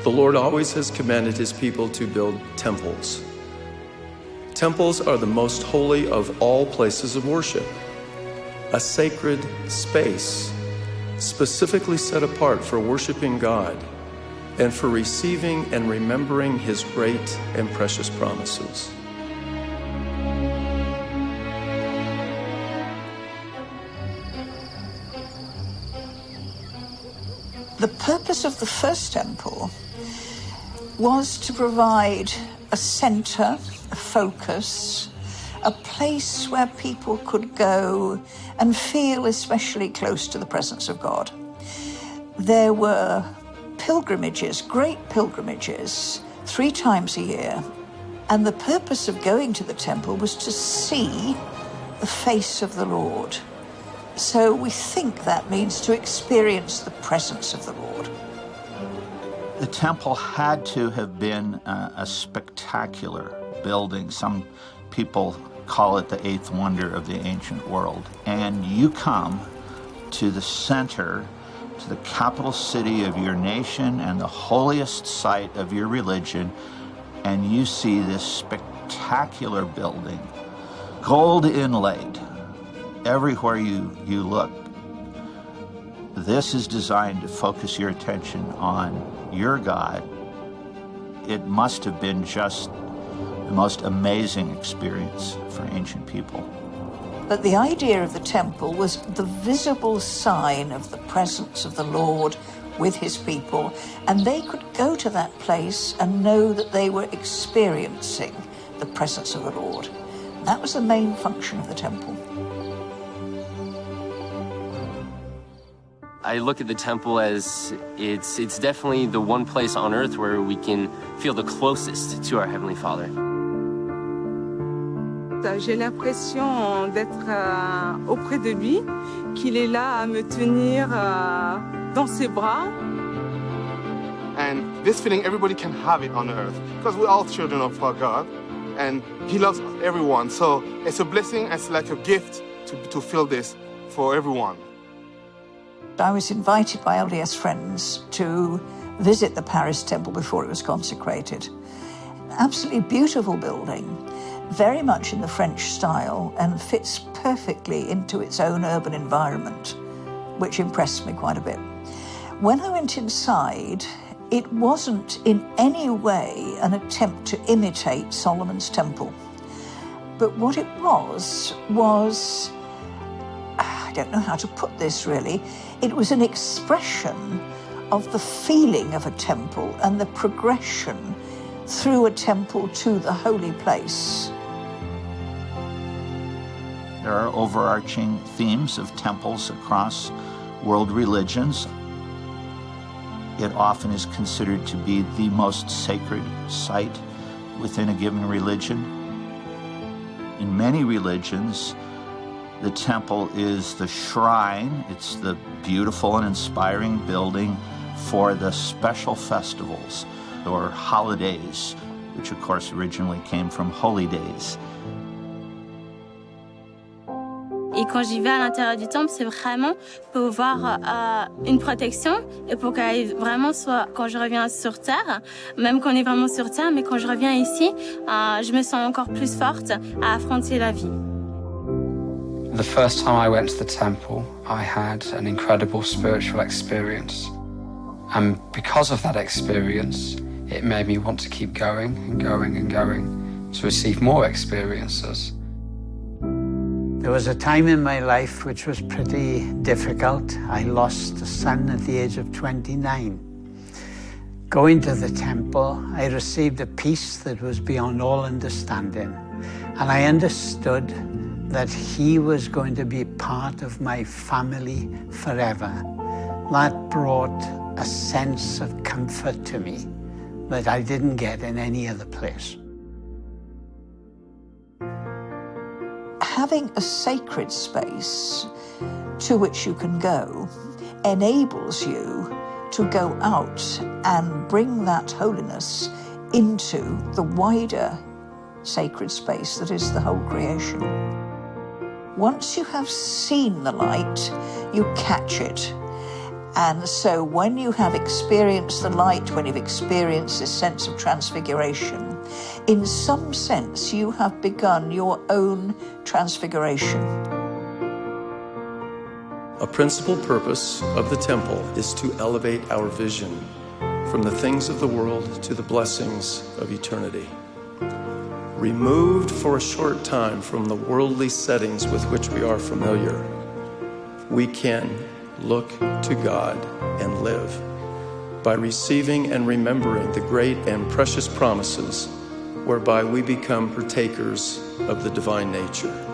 The Lord always has commanded his people to build temples. Temples are the most holy of all places of worship, a sacred space specifically set apart for worshiping God and for receiving and remembering his great and precious promises. The purpose of the first temple was to provide a center, a focus, a place where people could go and feel especially close to the presence of God. There were pilgrimages, great pilgrimages, 3 times a year, and the purpose of going to the temple was to see the face of the Lord. So we think that means to experience the presence of the Lord. The temple had to have been a spectacular building. Some people call it the 8th wonder of the ancient world. And you come to the center, to the capital city of your nation and the holiest site of your religion, and you see this spectacular building, gold inlaid, everywhere you look. This is designed to focus your attention on your God. It must have been just the most amazing experience for ancient people. But the idea of the temple was the visible sign of the presence of the Lord with his people, and they could go to that place and know that they were experiencing the presence of the Lord. That was the main function of the temple. I look at the temple as it's definitely the one place on earth where we can feel the closest to our Heavenly Father. J'ai l'impression d'être auprès de lui, qu'il est là à me tenir dans ses bras. And this feeling, everybody can have it on earth, because we're all children of God, and he loves everyone. So it's a blessing, it's like a gift to feel this for everyone. I was invited by LDS friends to visit the Paris temple before it was consecrated. Absolutely beautiful building, very much in the French style, and fits perfectly into its own urban environment, which impressed me quite a bit. When I went inside, it wasn't in any way an attempt to imitate Solomon's temple. But what it was, I don't know how to put this really, it was an expression of the feeling of a temple and the progression through a temple to the holy place. There are overarching themes of temples across world religions. It often is considered to be the most sacred site within a given religion. In many religions, the temple is the shrine. It's the beautiful and inspiring building for the special festivals or holidays, which of course originally came from holy days. Et quand j'y vais à l'intérieur du temple, c'est vraiment pour voir une protection et pour qu'elle vraiment soit, quand je reviens sur Terre, même qu'on est vraiment sur Terre, mais quand je reviens ici, je me sens encore plus forte à affronter la vie. The first time I went to the temple, I had an incredible spiritual experience. And because of that experience, it made me want to keep going and going and going to receive more experiences. There was a time in my life which was pretty difficult. I lost a son at the age of 29. Going to the temple, I received a peace that was beyond all understanding. And I understood that he was going to be part of my family forever. That brought a sense of comfort to me that I didn't get in any other place. Having a sacred space to which you can go enables you to go out and bring that holiness into the wider sacred space that is the whole creation. Once you have seen the light, you catch it, And so when you have experienced the light, when you've experienced this sense of transfiguration, in some sense you have begun your own transfiguration. A principal purpose of the temple is to elevate our vision from the things of the world to the blessings of eternity. Removed for a short time from the worldly settings with which we are familiar, we can look to God and live by receiving and remembering the great and precious promises whereby we become partakers of the divine nature.